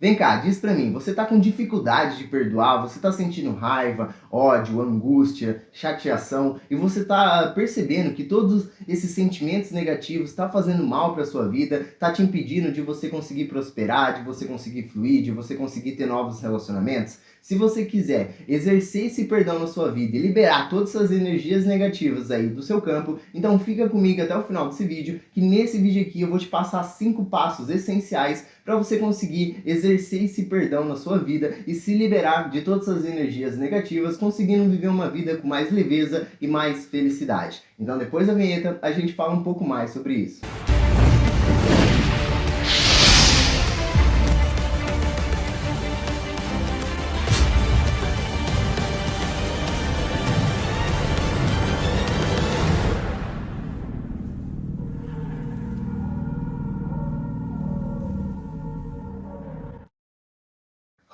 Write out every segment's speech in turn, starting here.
Vem cá, diz pra mim, você tá com dificuldade de perdoar, você tá sentindo raiva, ódio, angústia, chateação e você tá percebendo que todos esses sentimentos negativos tá fazendo mal pra sua vida, tá te impedindo de você conseguir prosperar, de você conseguir fluir, de você conseguir ter novos relacionamentos? Se você quiser exercer esse perdão na sua vida e liberar todas essas energias negativas aí do seu campo, então fica comigo até o final desse vídeo, que nesse vídeo aqui eu vou te passar 5 passos essenciais para você conseguir exercer esse perdão na sua vida e se liberar de todas as energias negativas, conseguindo viver uma vida com mais leveza e mais felicidade. Então depois da vinheta a gente fala um pouco mais sobre isso.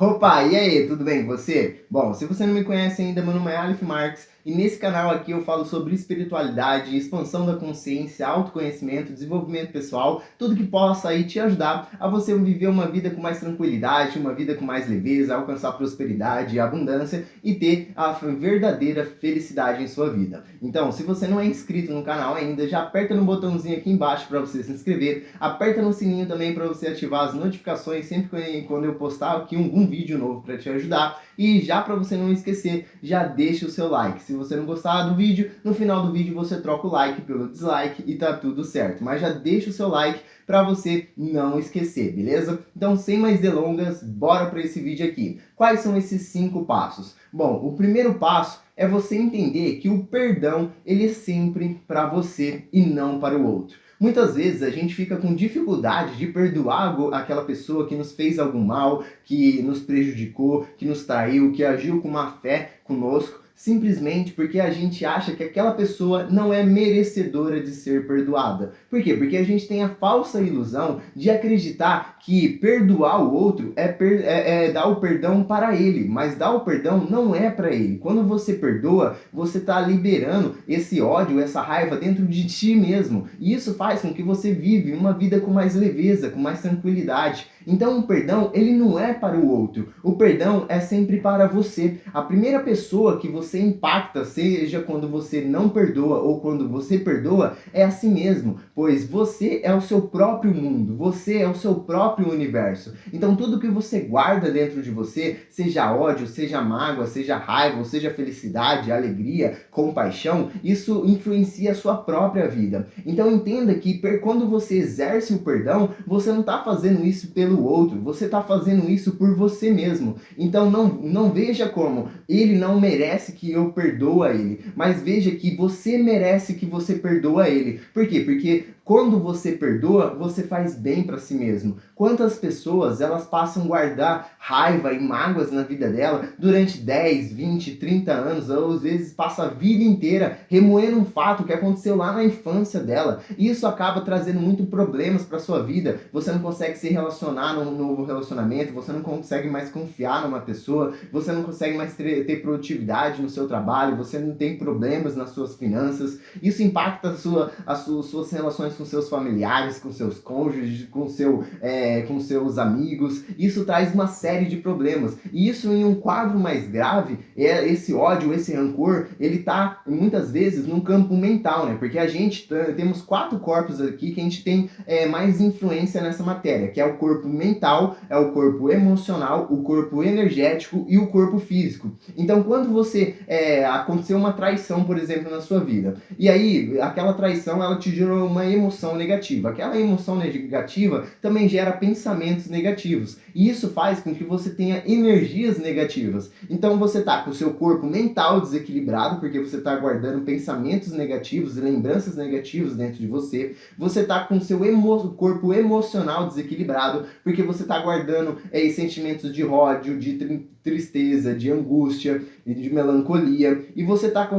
Opa, e aí, tudo bem com você? Bom, se você não me conhece ainda, meu nome é Aleph Marques e nesse canal aqui eu falo sobre espiritualidade, expansão da consciência, autoconhecimento, desenvolvimento pessoal, tudo que possa aí te ajudar a você viver uma vida com mais tranquilidade, uma vida com mais leveza, alcançar prosperidade, abundância e ter a verdadeira felicidade em sua vida. Então, se você não é inscrito no canal ainda, já aperta no botãozinho aqui embaixo para você se inscrever, aperta no sininho também para você ativar as notificações sempre quando eu postar aqui algum vídeo novo para te ajudar. E já para você não esquecer, já deixa o seu like. Se você não gostar do vídeo, no final do vídeo você troca o like pelo dislike e tá tudo certo. Mas já deixa o seu like para você não esquecer, beleza? Então, sem mais delongas, bora para esse vídeo aqui. Quais são esses 5 passos? Bom, o primeiro passo é você entender que o perdão, ele é sempre para você e não para o outro. Muitas vezes a gente fica com dificuldade de perdoar aquela pessoa que nos fez algum mal, que nos prejudicou, que nos traiu, que agiu com má fé conosco, simplesmente porque a gente acha que aquela pessoa não é merecedora de ser perdoada. Por quê? Porque a gente tem a falsa ilusão de acreditar que perdoar o outro é dar o perdão para ele, mas dar o perdão não é para ele. Quando você perdoa, você está liberando esse ódio, essa raiva dentro de ti mesmo. E isso faz com que você vive uma vida com mais leveza, com mais tranquilidade. Então o perdão, ele não é para o outro. O perdão é sempre para você. A primeira pessoa que você impacta, seja quando você não perdoa ou quando você perdoa, é a si mesmo. Pois você é o seu próprio mundo. Você é o seu próprio universo. Então tudo que você guarda dentro de você, seja ódio, seja mágoa, seja raiva, ou seja felicidade, alegria, compaixão, isso influencia a sua própria vida. Então entenda que quando você exerce o perdão, você não está fazendo isso pelo outro, você está fazendo isso por você mesmo. Então não veja como ele não merece que eu perdoe ele, mas veja que você merece que você perdoa ele. Por quê? Porque quando você perdoa, você faz bem para si mesmo. Quantas pessoas elas passam a guardar raiva e mágoas na vida dela durante 10, 20, 30 anos, ou às vezes passa a vida inteira remoendo um fato que aconteceu lá na infância dela. E isso acaba trazendo muito problemas para sua vida. Você não consegue se relacionar num novo relacionamento, você não consegue mais confiar numa pessoa, você não consegue mais ter produtividade no seu trabalho, você não tem problemas nas suas finanças. Isso impacta as suas relações com seus familiares, com seus cônjuges, com seus amigos. Isso traz uma série de problemas. E isso em um quadro mais grave, esse ódio, esse rancor, ele tá muitas vezes no campo mental, né? Porque a gente temos 4 corpos aqui que a gente tem mais influência nessa matéria, que é o corpo mental, é o corpo emocional, o corpo energético e o corpo físico. Então quando você aconteceu uma traição, por exemplo, na sua vida, e aí aquela traição ela te gerou uma emoção negativa. Aquela emoção negativa também gera pensamentos negativos. E isso faz com que você tenha energias negativas. Então você está com o seu corpo mental desequilibrado, porque você está guardando pensamentos negativos e lembranças negativas dentro de você. Você está com o seu corpo emocional desequilibrado, porque você está guardando sentimentos de ódio, de tristeza, de angústia, de melancolia, e você tá com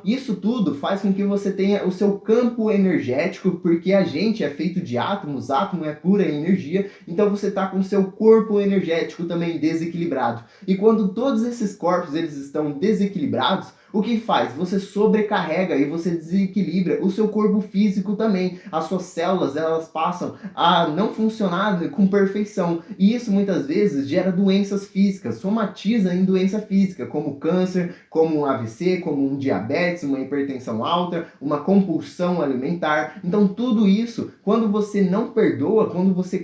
isso tudo faz com que você tenha o seu campo energético, porque a gente é feito de átomos, átomo é pura energia, então você tá com o seu corpo energético também desequilibrado. E quando todos esses corpos eles estão desequilibrados, o que faz? Você sobrecarrega e você desequilibra o seu corpo físico também. As suas células, elas passam a não funcionar com perfeição. E isso muitas vezes gera doenças físicas, somatiza em doença física, como câncer, como um AVC, como um diabetes, uma hipertensão alta, uma compulsão alimentar. Então tudo isso, quando você não perdoa, quando você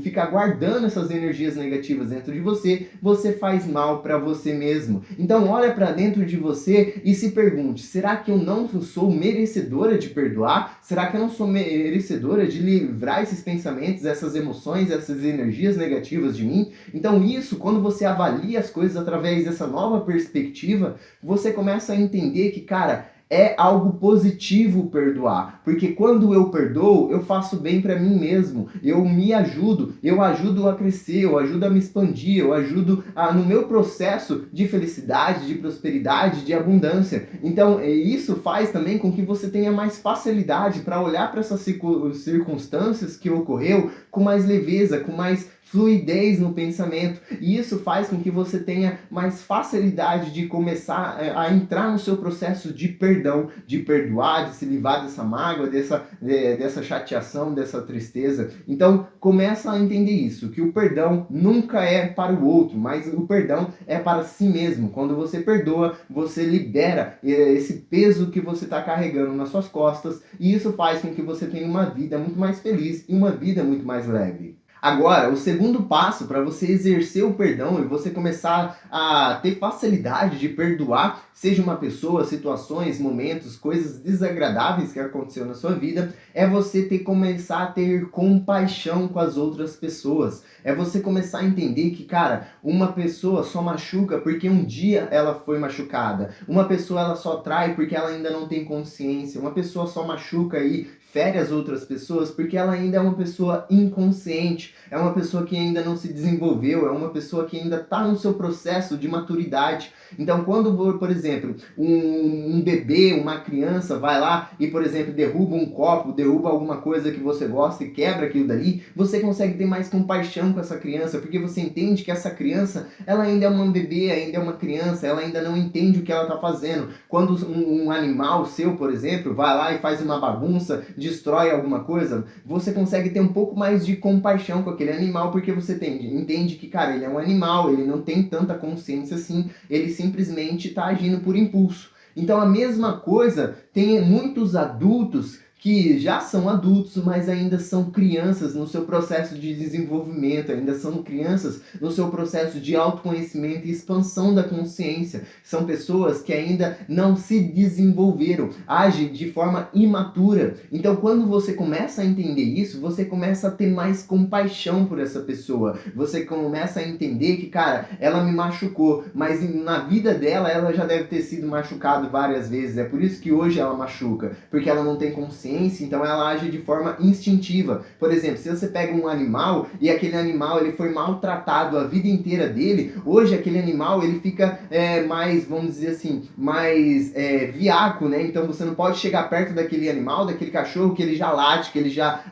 fica guardando essas energias negativas dentro de você, você faz mal para você mesmo. Então olha para dentro de você e se pergunte: será que eu não sou merecedora de perdoar? Será que eu não sou merecedora de livrar esses pensamentos, essas emoções, essas energias negativas de mim? Então isso, quando você avalia as coisas através dessa nova perspectiva, você começa a entender que, cara, é algo positivo perdoar, porque quando eu perdoo, eu faço bem para mim mesmo, eu me ajudo, eu ajudo a crescer, eu ajudo a me expandir, eu ajudo no meu processo de felicidade, de prosperidade, de abundância. Então isso faz também com que você tenha mais facilidade para olhar para essas circunstâncias que ocorreu com mais leveza, com mais fluidez no pensamento, e isso faz com que você tenha mais facilidade de começar a entrar no seu processo de perdão, de perdoar, de se livrar dessa mágoa, dessa chateação, dessa tristeza. Então começa a entender isso, que o perdão nunca é para o outro, mas o perdão é para si mesmo. Quando você perdoa, você libera esse peso que você está carregando nas suas costas, e isso faz com que você tenha uma vida muito mais feliz e uma vida muito mais leve. Agora, o segundo passo para você exercer o perdão e você começar a ter facilidade de perdoar, seja uma pessoa, situações, momentos, coisas desagradáveis que aconteceu na sua vida, é você começar a ter compaixão com as outras pessoas. É você começar a entender que, cara, uma pessoa só machuca porque um dia ela foi machucada. Uma pessoa ela só trai porque ela ainda não tem consciência. Uma pessoa só machuca e fere as outras pessoas porque ela ainda é uma pessoa inconsciente, é uma pessoa que ainda não se desenvolveu, é uma pessoa que ainda está no seu processo de maturidade. Então, quando, por exemplo, um bebê, uma criança vai lá e, por exemplo, derruba um copo, derruba alguma coisa que você gosta e quebra aquilo dali, você consegue ter mais compaixão com essa criança, porque você entende que essa criança, ela ainda é uma bebê, ainda é uma criança, ela ainda não entende o que ela está fazendo. Quando um animal seu, por exemplo, vai lá e faz uma bagunça, destrói alguma coisa, você consegue ter um pouco mais de compaixão com aquele animal, porque você entende que, cara, ele é um animal, ele não tem tanta consciência assim, ele simplesmente está agindo por impulso. Então a mesma coisa tem muitos adultos que já são adultos, mas ainda são crianças no seu processo de desenvolvimento, ainda são crianças no seu processo de autoconhecimento e expansão da consciência. São pessoas que ainda não se desenvolveram, agem de forma imatura. Então, quando você começa a entender isso, você começa a ter mais compaixão por essa pessoa. Você começa a entender que, cara, ela me machucou, mas na vida dela, ela já deve ter sido machucada várias vezes. É por isso que hoje ela machuca, porque ela não tem consciência. Então ela age de forma instintiva. Por exemplo, se você pega um animal e aquele animal ele foi maltratado a vida inteira dele, hoje aquele animal ele fica mais, vamos dizer assim, mais viaco, né? Então você não pode chegar perto daquele animal, daquele cachorro que ele já late, que ele já...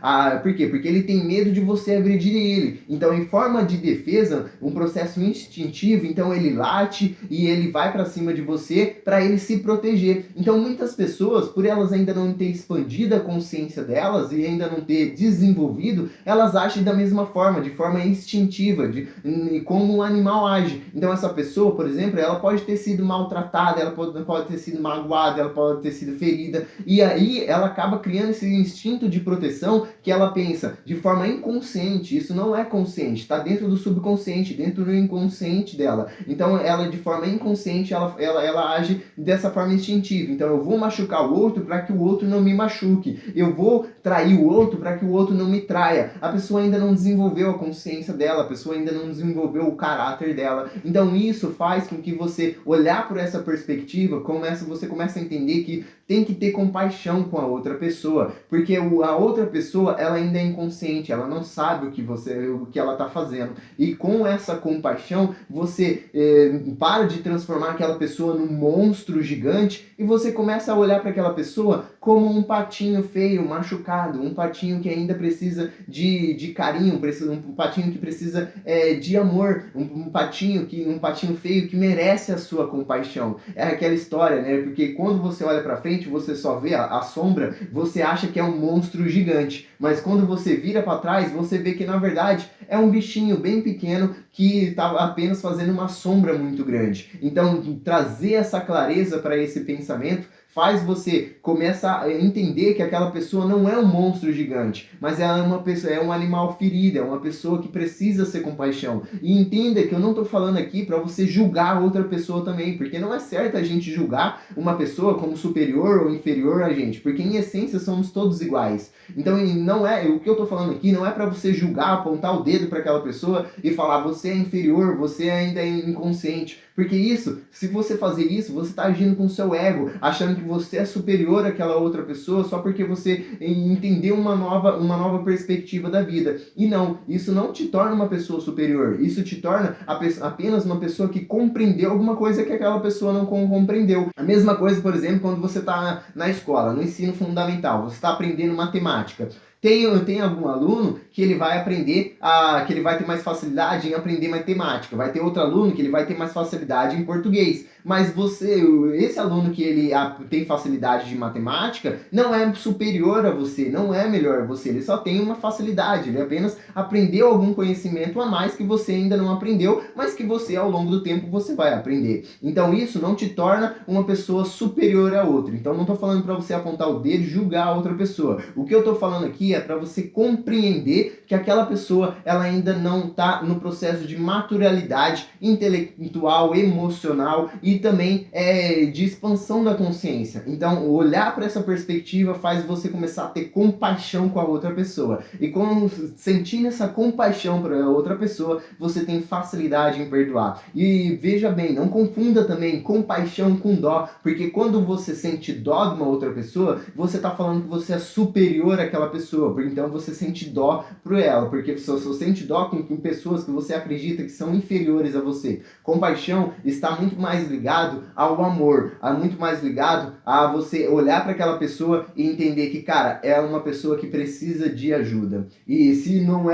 por quê? Porque ele tem medo de você agredir ele. Então, em forma de defesa, um processo instintivo, então ele late e ele vai para cima de você para ele se proteger. Então muitas pessoas, por elas ainda não terem expandido a consciência delas e ainda não ter desenvolvido, elas agem da mesma forma, de forma instintiva, como um animal age. Então essa pessoa, por exemplo, ela pode ter sido maltratada, ela pode ter sido magoada, ela pode ter sido ferida, e aí ela acaba criando esse instinto de proteção que ela pensa de forma inconsciente. Isso não é consciente, está dentro do subconsciente, dentro do inconsciente dela. Então ela, de forma inconsciente, ela age dessa forma instintiva. Então eu vou machucar o outro para que o outro não me machuque. Eu vou trair o outro para que o outro não me traia. A pessoa ainda não desenvolveu a consciência dela, a pessoa ainda não desenvolveu o caráter dela. Então isso faz com que você olhar por essa perspectiva, você começa a entender que tem que ter compaixão com a outra pessoa, porque a outra pessoa ela ainda é inconsciente, ela não sabe o que ela está fazendo. E com essa compaixão você para de transformar aquela pessoa num monstro gigante e você começa a olhar para aquela pessoa como um patinho patinho feio, machucado, um patinho que ainda precisa de carinho, um patinho que precisa de amor, um patinho feio que merece a sua compaixão. É aquela história, né? Porque quando você olha para frente, você só vê a sombra, você acha que é um monstro gigante, mas quando você vira para trás, você vê que na verdade é um bichinho bem pequeno que está apenas fazendo uma sombra muito grande. Então, trazer essa clareza para esse pensamento faz você começar a entender que aquela pessoa não é um monstro gigante, mas ela é uma pessoa, é um animal ferido, é uma pessoa que precisa ser compaixão. E entenda que eu não estou falando aqui para você julgar outra pessoa também, porque não é certo a gente julgar uma pessoa como superior ou inferior a gente, porque em essência somos todos iguais. Então, não é, o que eu estou falando aqui não é para você julgar, apontar o dedo para aquela pessoa e falar você é inferior, você ainda é inconsciente. Porque isso, se você fazer isso, você está agindo com o seu ego, achando que você é superior àquela outra pessoa só porque você entendeu uma nova perspectiva da vida. E não, isso não te torna uma pessoa superior, isso te torna apenas uma pessoa que compreendeu alguma coisa que aquela pessoa não compreendeu. A mesma coisa, por exemplo, quando você está na escola, no ensino fundamental, você está aprendendo matemática. Tem algum aluno que ele vai que ele vai ter mais facilidade em aprender matemática, vai ter outro aluno que ele vai ter mais facilidade em português. Mas esse aluno que ele tem facilidade de matemática não é superior a você, não é melhor a você, ele só tem uma facilidade, ele apenas aprendeu algum conhecimento a mais que você ainda não aprendeu, mas que você ao longo do tempo você vai aprender. Então isso não te torna uma pessoa superior a outra. Então não estou falando para você apontar o dedo e julgar a outra pessoa. O que eu estou falando aqui é para você compreender que aquela pessoa ela ainda não está no processo de maturidade intelectual, emocional e também de expansão da consciência. Então, olhar para essa perspectiva faz você começar a ter compaixão com a outra pessoa. E quando sentindo essa compaixão para a outra pessoa, você tem facilidade em perdoar. E veja bem, não confunda também compaixão com dó, porque quando você sente dó de uma outra pessoa, você está falando que você é superior àquela pessoa, então você sente dó por ela, porque você sente dó com pessoas que você acredita que são inferiores a você. Compaixão está muito mais ligado ao amor, muito mais ligado a você olhar para aquela pessoa e entender que, cara, é uma pessoa que precisa de ajuda. E se não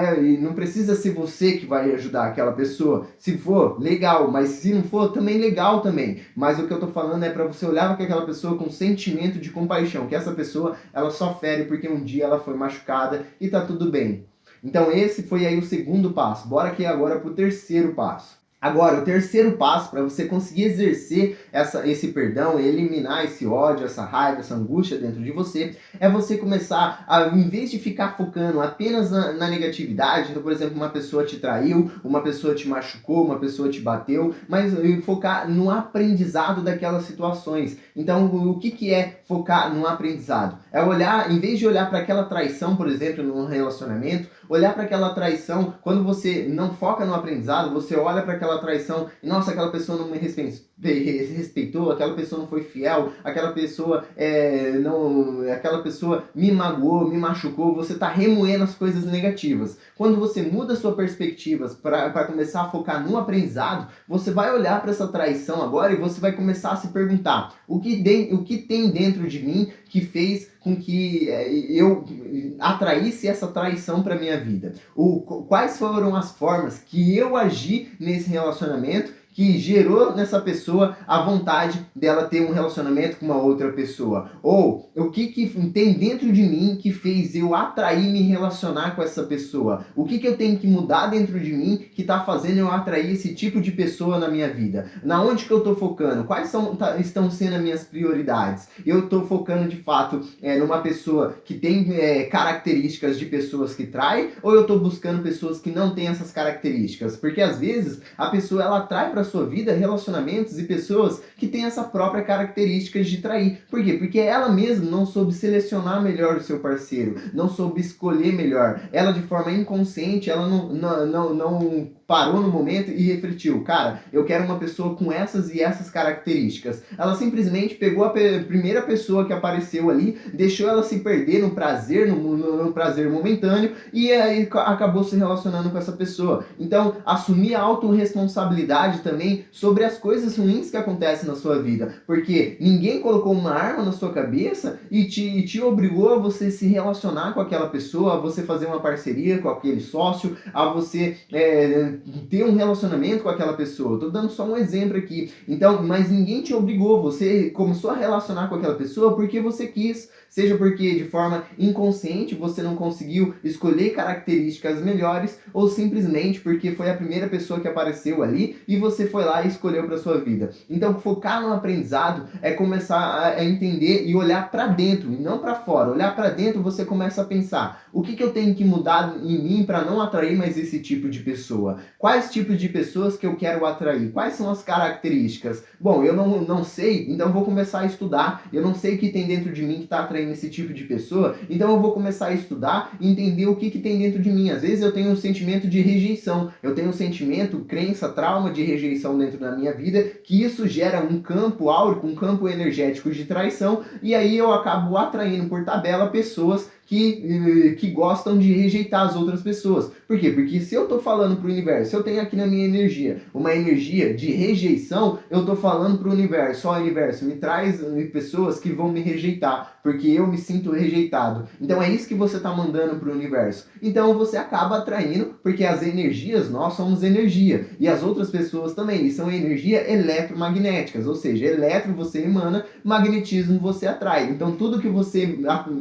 não precisa ser você que vai ajudar aquela pessoa. Se for, legal, mas se não for, também legal também. Mas o que eu tô falando é para você olhar para aquela pessoa com sentimento de compaixão, que essa pessoa, ela sofre porque um dia ela foi machucada e tá tudo bem. Então esse foi aí o segundo passo. Bora aqui agora pro terceiro passo. Agora, o terceiro passo para você conseguir exercer esse perdão, eliminar esse ódio, essa raiva, essa angústia dentro de você, é você começar a, em vez de ficar focando apenas na negatividade, então, por exemplo, uma pessoa te traiu, uma pessoa te machucou, uma pessoa te bateu, mas focar no aprendizado daquelas situações. Então, o que é focar no aprendizado? É olhar, em vez de olhar para aquela traição, por exemplo, num relacionamento, olhar para aquela traição, quando você não foca no aprendizado, você olha para aquela traição e, nossa, aquela pessoa não me respeitou, aquela pessoa não foi fiel, aquela pessoa me magoou, me machucou, você está remoendo as coisas negativas. Quando você muda sua perspectiva para começar a focar no aprendizado, você vai olhar para essa traição agora e você vai começar a se perguntar o que tem dentro de mim que fez com que eu atraísse essa traição para minha vida. Quais foram as formas que eu agi nesse relacionamento que gerou nessa pessoa a vontade dela ter um relacionamento com uma outra pessoa? Ou o que tem dentro de mim que fez eu atrair me relacionar com essa pessoa? O que eu tenho que mudar dentro de mim que está fazendo eu atrair esse tipo de pessoa na minha vida? Na onde que eu estou focando? Quais estão sendo as minhas prioridades? Eu estou focando de fato numa pessoa que tem características de pessoas que traem, ou eu estou buscando pessoas que não têm essas características? Porque às vezes a pessoa ela atrai para sua vida relacionamentos e pessoas que têm essa própria característica de trair. Por quê? Porque ela mesma não soube selecionar melhor o seu parceiro, não soube escolher melhor. Ela de forma inconsciente, ela não parou no momento e refletiu, cara, eu quero uma pessoa com essas e essas características. Ela simplesmente pegou a primeira pessoa que apareceu ali, deixou ela se perder no prazer, no prazer momentâneo, e aí acabou se relacionando com essa pessoa. Então, assumir a autorresponsabilidade também sobre as coisas ruins que acontecem na sua vida, porque ninguém colocou uma arma na sua cabeça e te obrigou a você se relacionar com aquela pessoa, a você fazer uma parceria com aquele sócio, a você ter um relacionamento com aquela pessoa. Estou dando só um exemplo aqui. Então, mas ninguém te obrigou, você começou a relacionar com aquela pessoa porque você quis, seja porque de forma inconsciente você não conseguiu escolher características melhores, ou simplesmente porque foi a primeira pessoa que apareceu ali e você foi lá e escolheu para sua vida. Então, focar no aprendizado é começar a entender e olhar para dentro e não para fora. Olhar para dentro, você começa a pensar: o que eu tenho que mudar em mim para não atrair mais esse tipo de pessoa? Quais tipos de pessoas que eu quero atrair? Quais são as características? Bom, eu não sei, então vou começar a estudar. Eu não sei o que tem dentro de mim que está atraindo esse tipo de pessoa, então eu vou começar a estudar e entender o que tem dentro de mim. Às vezes eu tenho um sentimento de rejeição, eu tenho um sentimento, crença, trauma de rejeição dentro da minha vida, que isso gera um campo áurico, um campo energético de traição, e aí eu acabo atraindo por tabela pessoas que gostam de rejeitar as outras pessoas. Por quê? Porque se eu estou falando para o universo, se eu tenho aqui na minha energia uma energia de rejeição, eu estou falando para o universo: ó, universo, me traz pessoas que vão me rejeitar, porque eu me sinto rejeitado. Então é isso que você está mandando para o universo. Então você acaba atraindo, porque as energias, nós somos energia, e as outras pessoas também, e são energia eletromagnéticas, ou seja, eletro você emana, magnetismo você atrai. Então tudo que você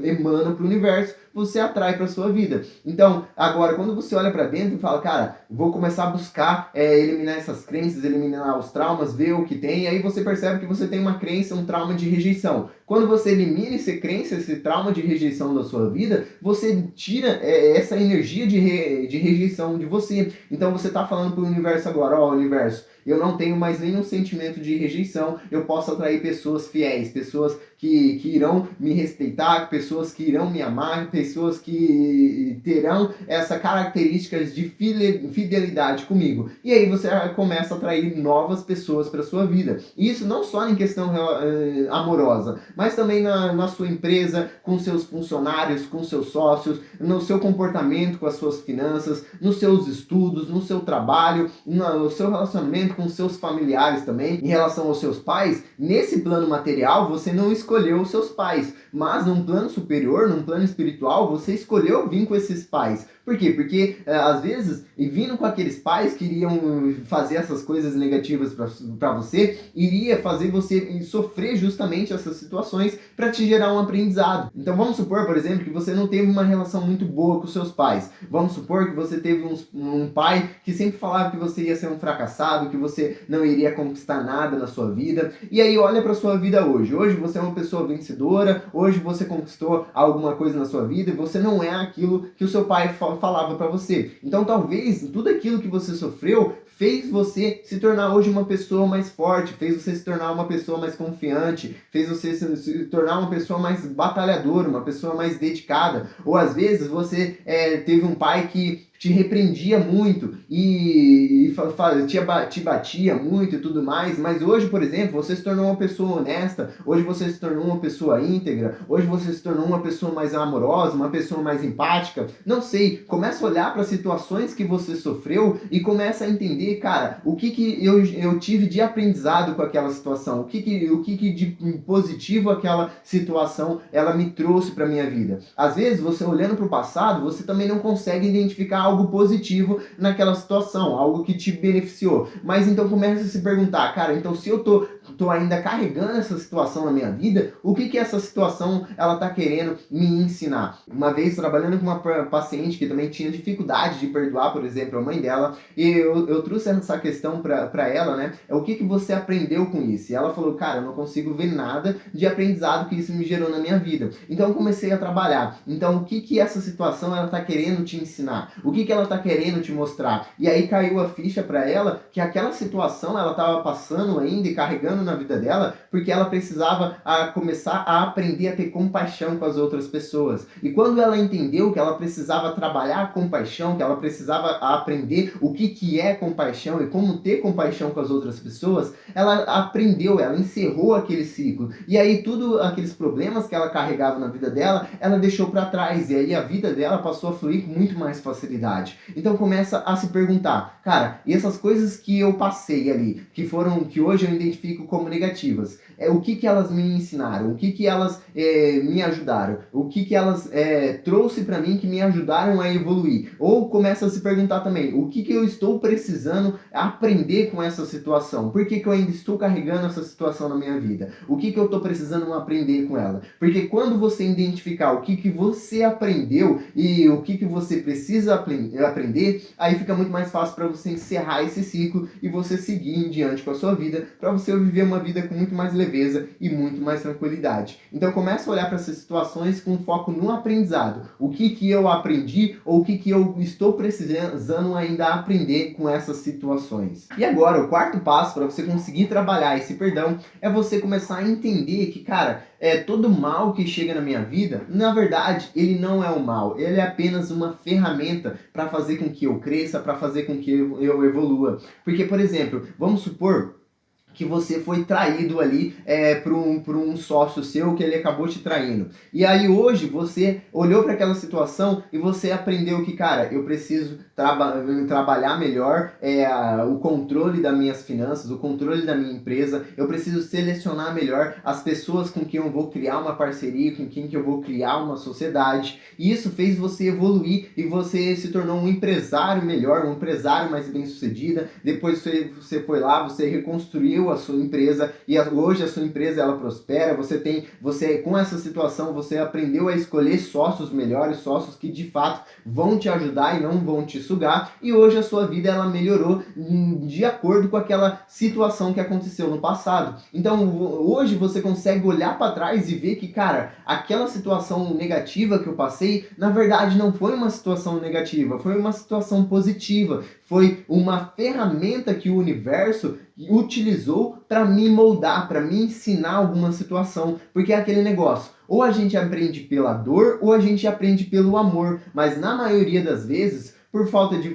emana para o universo, você atrai para sua vida. Então, agora, quando você olha para dentro e fala: cara, vou começar a buscar eliminar essas crenças, eliminar os traumas, ver o que tem, e aí você percebe que você tem uma crença, um trauma de rejeição. Quando você elimina essa crença, esse trauma de rejeição da sua vida, você tira essa energia de rejeição de você. Então você está falando para o universo agora: ó, universo, eu não tenho mais nenhum sentimento de rejeição, eu posso atrair pessoas fiéis, pessoas que irão me respeitar, pessoas que irão me amar, pessoas que terão essa características de fidelidade comigo. E aí você começa a atrair novas pessoas para sua vida. E isso não só em questão amorosa, mas também na sua empresa, com seus funcionários, com seus sócios, no seu comportamento com as suas finanças, nos seus estudos, no seu trabalho, no seu relacionamento com seus familiares também. Em relação aos seus pais, nesse plano material você não escolheu os seus pais, mas num plano superior, num plano espiritual, você escolheu vir com esses pais. Por quê? Porque às vezes, vindo com aqueles pais que iriam fazer essas coisas negativas para você, iria fazer você sofrer justamente essas situações para te gerar um aprendizado. Então vamos supor, por exemplo, que você não teve uma relação muito boa com seus pais. Vamos supor que você teve um pai que sempre falava que você ia ser um fracassado, que você não iria conquistar nada na sua vida. E aí olha para sua vida hoje. Hoje você é uma pessoa vencedora, hoje você conquistou alguma coisa na sua vida e você não é aquilo que o seu pai falava para você. Então talvez tudo aquilo que você sofreu fez você se tornar hoje uma pessoa mais forte, fez você se tornar uma pessoa mais confiante, fez você se tornar uma pessoa mais batalhadora, uma pessoa mais dedicada. Ou às vezes você teve um pai que te repreendia muito e te batia muito e tudo mais, mas hoje, por exemplo, você se tornou uma pessoa honesta, hoje você se tornou uma pessoa íntegra, hoje você se tornou uma pessoa mais amorosa, uma pessoa mais empática. Não sei, começa a olhar para situações que você sofreu e começa a entender, cara, o que eu tive de aprendizado com aquela situação, o que de positivo aquela situação ela me trouxe para minha vida. Às vezes, você olhando para o passado, você também não consegue identificar algo positivo naquela situação, algo que te beneficiou. Mas então começa a se perguntar: cara, então se eu tô ainda carregando essa situação na minha vida, o que essa situação ela tá querendo me ensinar? Uma vez trabalhando com uma paciente que também tinha dificuldade de perdoar, por exemplo, a mãe dela, e eu trouxe essa questão para ela, né? O que você aprendeu com isso? E ela falou: cara, eu não consigo ver nada de aprendizado que isso me gerou na minha vida. Então eu comecei a trabalhar. Então o que essa situação ela tá querendo te ensinar? O que ela tá querendo te mostrar? E aí caiu a ficha para ela que aquela situação ela tava passando ainda e carregando carregando na vida dela, porque ela precisava começar a aprender a ter compaixão com as outras pessoas. E quando ela entendeu que ela precisava trabalhar a compaixão, que ela precisava aprender o que é compaixão e como ter compaixão com as outras pessoas, ela aprendeu, ela encerrou aquele ciclo. E aí tudo aqueles problemas que ela carregava na vida dela, ela deixou para trás. E aí a vida dela passou a fluir com muito mais facilidade. Então começa a se perguntar, cara, e essas coisas que eu passei ali, que hoje eu identifico como negativas, o que elas me ensinaram, o que elas me ajudaram, o que elas trouxe para mim que me ajudaram a evoluir. Ou começa a se perguntar também, o que eu estou precisando aprender com essa situação? Por que eu ainda estou carregando essa situação na minha vida? O que eu estou precisando aprender com ela? Porque quando você identificar o que você aprendeu e o que você precisa aprender, aí fica muito mais fácil para você encerrar esse ciclo e você seguir em diante com a sua vida, para você viver uma vida com muito mais leveza e muito mais tranquilidade. Então começa a olhar para essas situações com foco no aprendizado. O que eu aprendi ou o que eu estou precisando ainda aprender com essas situações. E agora, o quarto passo para você conseguir trabalhar esse perdão é você começar a entender que, cara, todo mal que chega na minha vida, na verdade, ele não é o mal. Ele é apenas uma ferramenta para fazer com que eu cresça, para fazer com que eu evolua. Porque, por exemplo, vamos supor que você foi traído ali por um sócio seu que ele acabou te traindo. E aí hoje você olhou para aquela situação e você aprendeu que, cara, eu preciso trabalhar melhor o controle das minhas finanças, o controle da minha empresa, eu preciso selecionar melhor as pessoas com quem eu vou criar uma parceria, com quem que eu vou criar uma sociedade. E isso fez você evoluir e você se tornou um empresário melhor, um empresário mais bem sucedido. Depois você foi lá, você reconstruiu a sua empresa e hoje a sua empresa ela prospera. Você com essa situação você aprendeu a escolher sócios melhores, sócios que de fato vão te ajudar e não vão te sugar, e hoje a sua vida ela melhorou de acordo com aquela situação que aconteceu no passado. Então hoje você consegue olhar para trás e ver que, cara, aquela situação negativa que eu passei, na verdade não foi uma situação negativa, foi uma situação positiva, foi uma ferramenta que o universo utilizou para me moldar, para me ensinar alguma situação, porque é aquele negócio, ou a gente aprende pela dor ou a gente aprende pelo amor, mas na maioria das vezes, por falta de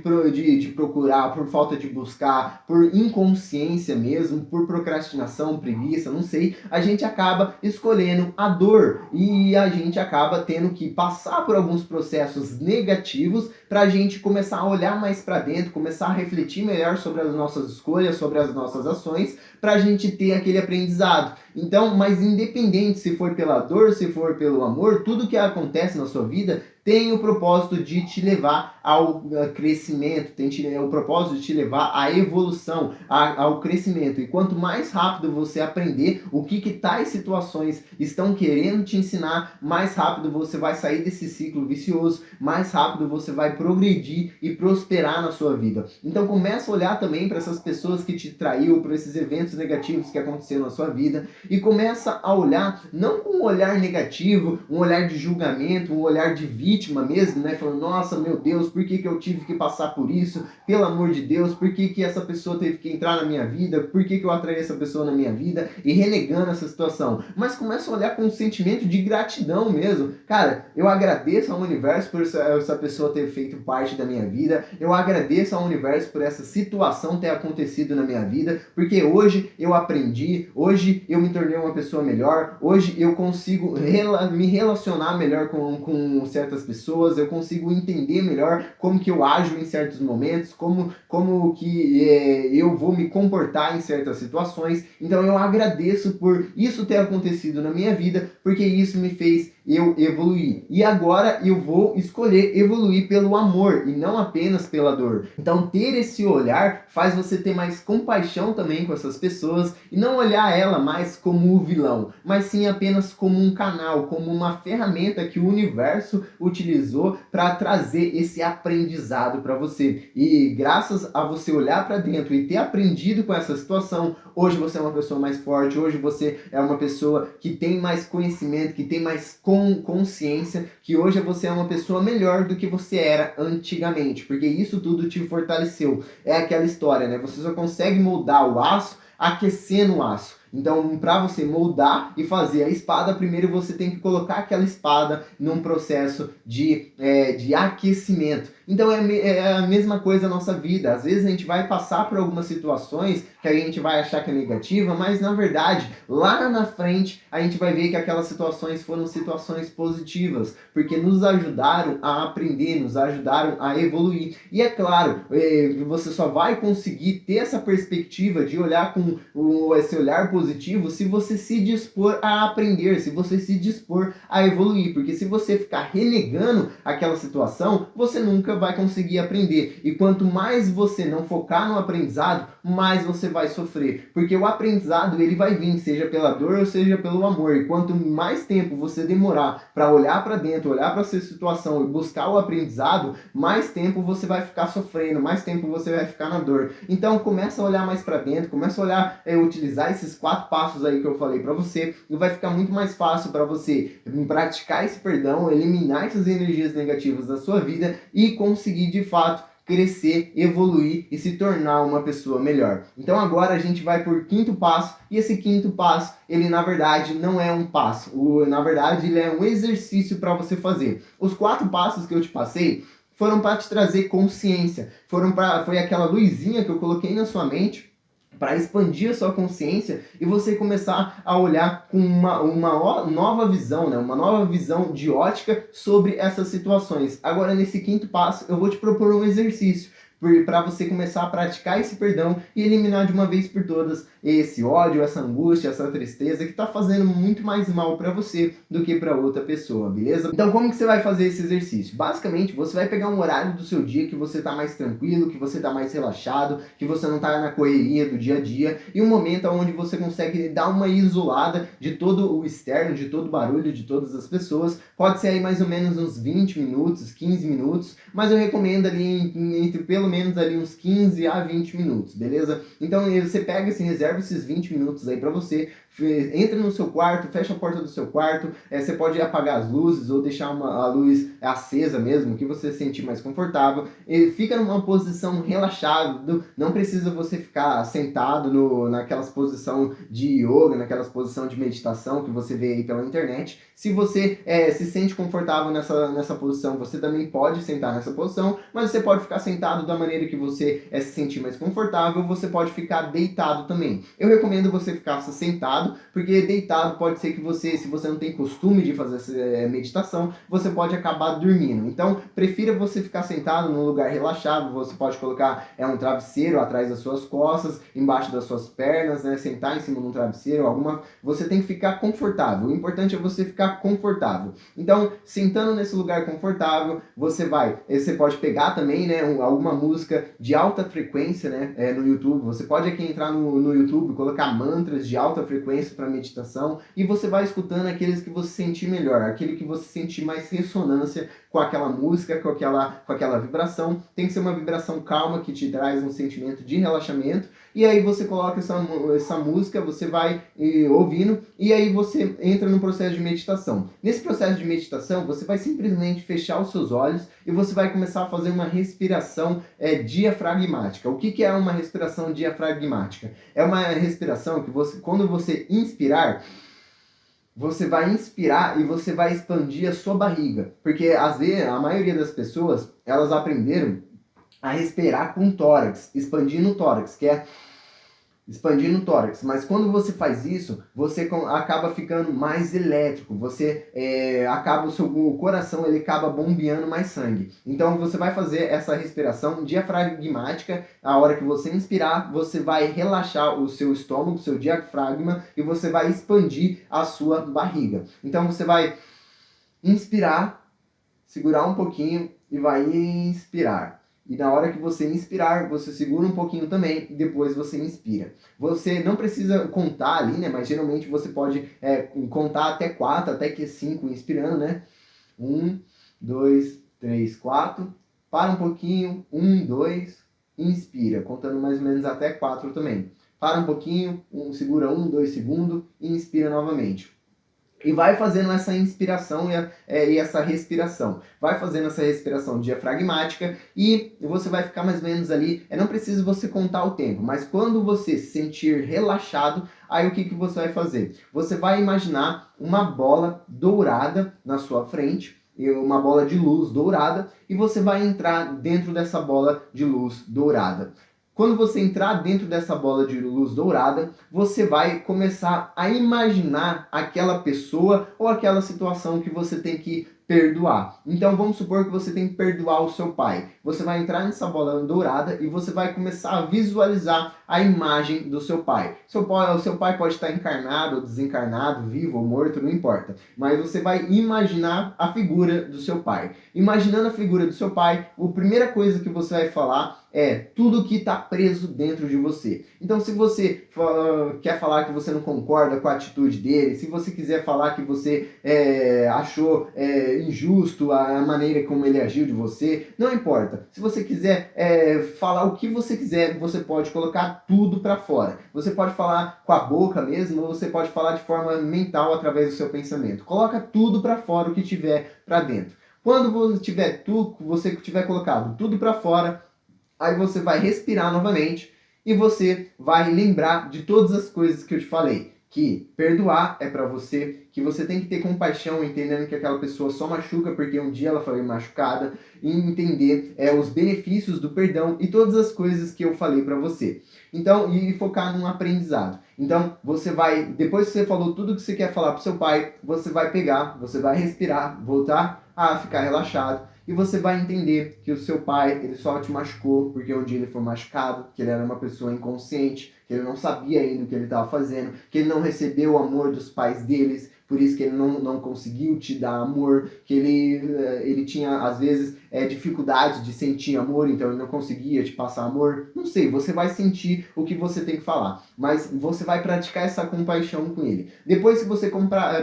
procurar, por falta de buscar, por inconsciência mesmo, por procrastinação, preguiça, não sei, a gente acaba escolhendo a dor e a gente acaba tendo que passar por alguns processos negativos para a gente começar a olhar mais para dentro, começar a refletir melhor sobre as nossas escolhas, sobre as nossas ações, para a gente ter aquele aprendizado. Então, mas independente se for pela dor, se for pelo amor, tudo que acontece na sua vida tem o propósito de te levar ao crescimento, tem o propósito de te levar à evolução, ao crescimento. E quanto mais rápido você aprender o que tais situações estão querendo te ensinar, mais rápido você vai sair desse ciclo vicioso, mais rápido você vai progredir e prosperar na sua vida. Então começa a olhar também para essas pessoas que te traiu, para esses eventos negativos que aconteceram na sua vida, e começa a olhar não com um olhar negativo, um olhar de julgamento, um olhar de vítima mesmo, né? Falando, nossa, meu Deus, por que eu tive que passar por isso? Pelo amor de Deus, por que essa pessoa teve que entrar na minha vida? Por que eu atraí essa pessoa na minha vida? E renegando essa situação. Mas começa a olhar com um sentimento de gratidão mesmo. Cara, eu agradeço ao universo por essa pessoa ter feito parte da minha vida. Eu agradeço ao universo por essa situação ter acontecido na minha vida, porque hoje eu aprendi, hoje eu me tornei uma pessoa melhor, hoje eu consigo me relacionar melhor com certas pessoas, eu consigo entender melhor como que eu ajo em certos momentos, como que eu vou me comportar em certas situações. Então eu agradeço por isso ter acontecido na minha vida, porque isso me fez eu evoluir. E agora eu vou escolher evoluir pelo amor e não apenas pela dor. Então ter esse olhar faz você ter mais compaixão também com essas pessoas e não olhar ela mais como o vilão, mas sim apenas como um canal, como uma ferramenta que o universo utilizou para trazer esse aprendizado para você. E graças a você olhar para dentro e ter aprendido com essa situação, hoje você é uma pessoa mais forte, hoje você é uma pessoa que tem mais conhecimento, que tem mais consciência, que hoje você é uma pessoa melhor do que você era antigamente, porque isso tudo te fortaleceu. É aquela história, né? Você só consegue moldar o aço aquecendo o aço. Então, para você moldar e fazer a espada, primeiro você tem que colocar aquela espada num processo de aquecimento. Então é a mesma coisa na nossa vida. Às vezes a gente vai passar por algumas situações que a gente vai achar que é negativa, mas na verdade, lá na frente, a gente vai ver que aquelas situações foram situações positivas, porque nos ajudaram a aprender, nos ajudaram a evoluir. E é claro, você só vai conseguir ter essa perspectiva de olhar com esse olhar positivo se você se dispor a aprender, se você se dispor a evoluir, porque se você ficar renegando aquela situação, você nunca vai conseguir aprender. E quanto mais você não focar no aprendizado, mais você vai sofrer, porque o aprendizado ele vai vir, seja pela dor ou seja pelo amor. E quanto mais tempo você demorar para olhar para dentro, olhar para essa situação e buscar o aprendizado, mais tempo você vai ficar sofrendo, mais tempo você vai ficar na dor. Então começa a olhar mais para dentro, começa a olhar, utilizar esses 4 passos aí que eu falei para você, e vai ficar muito mais fácil para você praticar esse perdão, eliminar essas energias negativas da sua vida e conseguir de fato crescer, evoluir e se tornar uma pessoa melhor. Então agora a gente vai por 5º passo, e esse 5º passo, ele na verdade não é um passo, na verdade ele é um exercício para você fazer. Os 4 passos que eu te passei foram para te trazer consciência, foi aquela luzinha que eu coloquei na sua mente para expandir a sua consciência e você começar a olhar com uma nova visão, né? Uma nova visão de ótica sobre essas situações. Agora, nesse 5º passo, eu vou te propor um exercício para você começar a praticar esse perdão e eliminar de uma vez por todas esse ódio, essa angústia, essa tristeza que está fazendo muito mais mal para você do que para outra pessoa, beleza? Então como que você vai fazer esse exercício? Basicamente, você vai pegar um horário do seu dia que você está mais tranquilo, que você está mais relaxado, que você não está na correria do dia a dia, e um momento onde você consegue dar uma isolada de todo o externo, de todo o barulho, de todas as pessoas. Pode ser aí mais ou menos uns 20 minutos, 15 minutos, mas eu recomendo ali entre pelo menos ali uns 15 a 20 minutos, beleza? Então você pega assim, reserva esses 20 minutos aí para você, entra no seu quarto, fecha a porta do seu quarto, você pode apagar as luzes ou deixar a luz acesa mesmo, que você se sentir mais confortável, e fica numa posição relaxada, não precisa você ficar sentado naquelas posição de yoga, naquelas posição de meditação que você vê aí pela internet. Se você se sente confortável nessa posição, você também pode sentar nessa posição, mas você pode ficar sentado da maneira que você se sentir mais confortável, você pode ficar deitado também. Eu recomendo você ficar sentado, porque deitado pode ser que você, se você não tem costume de fazer essa meditação, você pode acabar dormindo. Então, prefira você ficar sentado num lugar relaxado, você pode colocar um travesseiro atrás das suas costas, embaixo das suas pernas, né? Sentar em cima de um travesseiro, você tem que ficar confortável. O importante é você ficar confortável. Então, sentando nesse lugar confortável, você pode pegar também, né, alguma música de alta frequência, né, no YouTube. Você pode aqui entrar no YouTube, colocar mantras de alta frequência para meditação e você vai escutando aqueles que você sentir melhor, aquele que você sentir mais ressonância com aquela música, com aquela vibração. Tem que ser uma vibração calma que te traz um sentimento de relaxamento. E aí você coloca essa música, você vai ouvindo e aí você entra no processo de meditação. Nesse processo de meditação, você vai simplesmente fechar os seus olhos e você vai começar a fazer uma respiração diafragmática. O que é uma respiração diafragmática? É uma respiração que quando você inspirar, você vai inspirar e você vai expandir a sua barriga. Porque às vezes a maioria das pessoas, elas aprenderam a respirar com o tórax, expandindo o tórax, que é expandindo o tórax, mas quando você faz isso, você acaba ficando mais elétrico, o coração ele acaba bombeando mais sangue. Então você vai fazer essa respiração diafragmática, a hora que você inspirar, você vai relaxar o seu estômago, o seu diafragma, e você vai expandir a sua barriga. Então você vai inspirar, segurar um pouquinho e vai inspirar. E na hora que você inspirar, você segura um pouquinho também e depois você inspira. Você não precisa contar ali, né? Mas geralmente você pode contar até 4, até que 5 inspirando, né? 1, 2, 3, 4. Para um pouquinho. 1, 2. Inspira. Contando mais ou menos até 4 também. Para um pouquinho. Segura 1, 2 segundos e inspira novamente. E vai fazendo essa inspiração e essa respiração. Vai fazendo essa respiração diafragmática e você vai ficar mais ou menos ali. Não precisa você contar o tempo, mas quando você se sentir relaxado, aí o que você vai fazer? Você vai imaginar uma bola dourada na sua frente, e uma bola de luz dourada, e você vai entrar dentro dessa bola de luz dourada. Quando você entrar dentro dessa bola de luz dourada, você vai começar a imaginar aquela pessoa ou aquela situação que você tem que perdoar. Então vamos supor que você tem que perdoar o seu pai. Você vai entrar nessa bola dourada e você vai começar a visualizar a imagem do seu pai. O seu pai pode estar encarnado ou desencarnado, vivo ou morto, não importa. Mas você vai imaginar a figura do seu pai. Imaginando a figura do seu pai, a primeira coisa que você vai falar é tudo que está preso dentro de você. Então, se você quer falar que você não concorda com a atitude dele, se você quiser falar que você achou injusto a maneira como ele agiu de você, não importa. Se você quiser falar o que você quiser, você pode colocar tudo para fora. Você pode falar com a boca mesmo, ou você pode falar de forma mental através do seu pensamento. Coloca tudo para fora o que tiver para dentro. Quando você tiver colocado tudo para fora, aí você vai respirar novamente e você vai lembrar de todas as coisas que eu te falei. Que perdoar é para você, que você tem que ter compaixão, entendendo que aquela pessoa só machuca porque um dia ela foi machucada, e entender os benefícios do perdão e todas as coisas que eu falei para você. Então, e focar num aprendizado. Então, você vai, depois que você falou tudo que você quer falar pro seu pai, você vai pegar, você vai respirar, voltar a ficar relaxado. E você vai entender que o seu pai, ele só te machucou porque um dia ele foi machucado, que ele era uma pessoa inconsciente, que ele não sabia ainda o que ele estava fazendo, que ele não recebeu o amor dos pais deles, por isso que ele não conseguiu te dar amor, que ele tinha, às vezes, dificuldade de sentir amor, então ele não conseguia te passar amor. Não sei, você vai sentir o que você tem que falar, mas você vai praticar essa compaixão com ele. Depois que você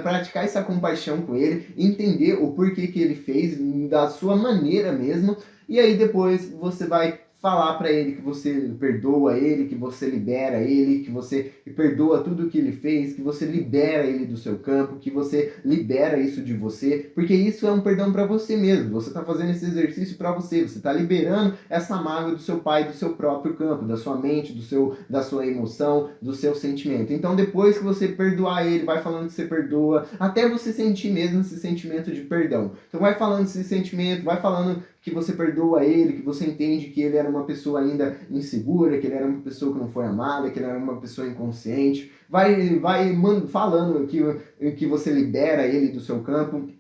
praticar essa compaixão com ele, entender o porquê que ele fez, da sua maneira mesmo, e aí depois você vai falar para ele que você perdoa ele, que você libera ele, que você perdoa tudo que ele fez, que você libera ele do seu campo, que você libera isso de você, porque isso é um perdão para você mesmo. Você está fazendo esse exercício para você, você está liberando essa mágoa do seu pai, do seu próprio campo, da sua mente, da sua emoção, do seu sentimento. Então depois que você perdoar ele, vai falando que você perdoa, até você sentir mesmo esse sentimento de perdão. Então vai falando esse sentimento, vai falando que você perdoa ele, que você entende que ele era uma pessoa ainda insegura, que ele era uma pessoa que não foi amada, que ele era uma pessoa inconsciente. Vai falando que você libera ele do seu campo,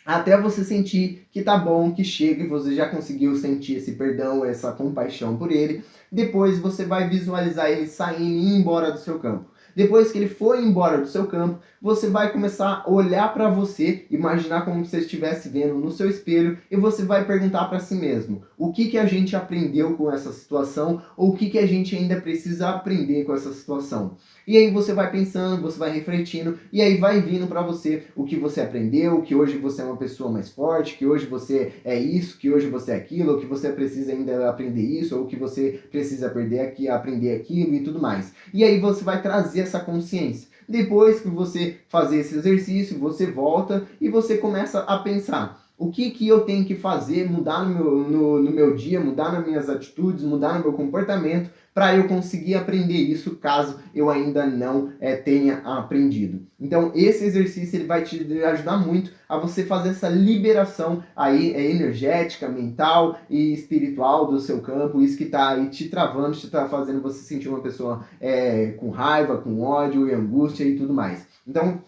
até você sentir que tá bom, que chega e você já conseguiu sentir esse perdão, essa compaixão por ele. Depois você vai visualizar ele saindo e indo embora do seu campo. Depois que ele foi embora do seu campo, você vai começar a olhar para você, imaginar como você estivesse vendo no seu espelho, e você vai perguntar para si mesmo: o que a gente aprendeu com essa situação, ou o que a gente ainda precisa aprender com essa situação. E aí você vai pensando, você vai refletindo, e aí vai vindo para você o que você aprendeu, que hoje você é uma pessoa mais forte, que hoje você é isso, que hoje você é aquilo, ou que você precisa ainda aprender isso, ou que você precisa aprender aquilo e tudo mais. E aí você vai trazer essa consciência. Depois que você fazer esse exercício, você volta e você começa a pensar: o que eu tenho que fazer, mudar no meu dia, mudar nas minhas atitudes, mudar no meu comportamento, para eu conseguir aprender isso, caso eu ainda não tenha aprendido. Então esse exercício ele vai te ajudar muito a você fazer essa liberação aí energética, mental e espiritual do seu campo, isso que está aí te travando, te tá fazendo você sentir uma pessoa com raiva, com ódio e angústia e tudo mais. Então,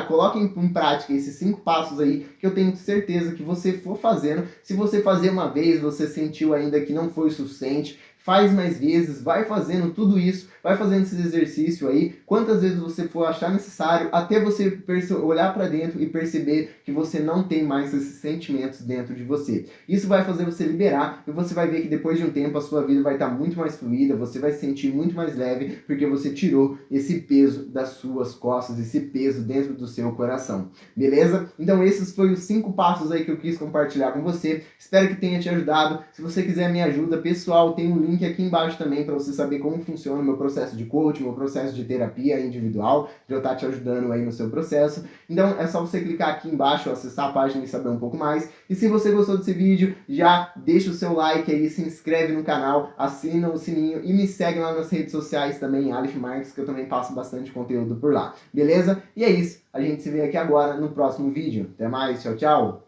coloque em prática esses 5 passos aí, que eu tenho certeza que você for fazendo. Se você fazer uma vez, você sentiu ainda que não foi o suficiente, faz mais vezes, vai fazendo tudo isso, vai fazendo esse exercício aí, quantas vezes você for achar necessário, até você olhar para dentro e perceber que você não tem mais esses sentimentos dentro de você. Isso vai fazer você liberar, e você vai ver que depois de um tempo a sua vida vai estar muito mais fluida, você vai se sentir muito mais leve, porque você tirou esse peso das suas costas, esse peso dentro do seu coração. Beleza? Então esses foram os 5 passos aí que eu quis compartilhar com você. Espero que tenha te ajudado. Se você quiser minha ajuda pessoal, tem um link link aqui embaixo também para você saber como funciona o meu processo de coaching, meu processo de terapia individual, de eu estar te ajudando aí no seu processo. Então é só você clicar aqui embaixo, acessar a página e saber um pouco mais. E se você gostou desse vídeo, já deixa o seu like aí, se inscreve no canal, assina o sininho e me segue lá nas redes sociais também, Aleph Marques, que eu também passo bastante conteúdo por lá, beleza? E é isso, a gente se vê aqui agora no próximo vídeo. Até mais, tchau, tchau!